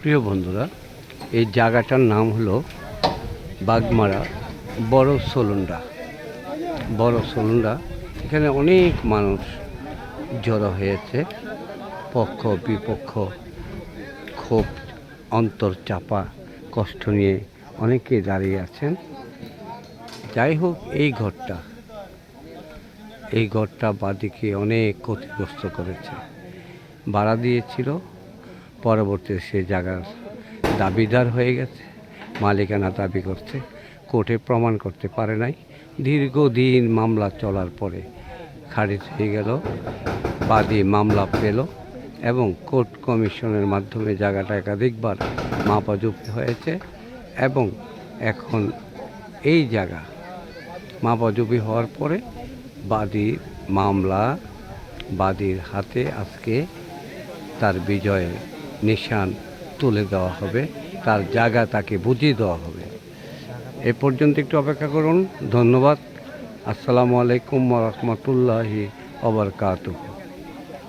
প্রিয় বন্ধুরা, এই জায়গাটার নাম হলো বাগমারা বড় সলুন্ডা। এখানে অনেক মানুষ জড়ো হয়েছে, পক্ষ বিপক্ষ, ক্ষোভ, অন্তর চাপা কষ্ট নিয়ে অনেকে দাঁড়িয়ে আছেন। যাই হোক, এই ঘরটা বাদিকে অনেক ক্ষতিগ্রস্ত করেছে, ভাড়া দিয়েছিল, পরবর্তীতে সে জায়গার দাবিদার হয়ে গেছে, মালিকানা দাবি করছে, কোর্টে প্রমাণ করতে পারে নাই। দীর্ঘদিন মামলা চলার পরে খারিজ হয়ে গেল, বাদী মামলা পেল এবং কোর্ট কমিশনের মাধ্যমে জায়গাটা একাধিকবার মাপাজুপি হয়েছে এবং এখন এই জায়গা মাপাজুপি হওয়ার পরে বাদীর হাতে আজকে তার বিজয়ের নিশান তুলে দেওয়া হবে, তার জায়গা তাকে বুঝিয়ে দেওয়া হবে। এ পর্যন্ত একটু অপেক্ষা করুন। ধন্যবাদ। আসসালামু আলাইকুম ওয়া রাহমাতুল্লাহি ওয়া বারাকাতুহু।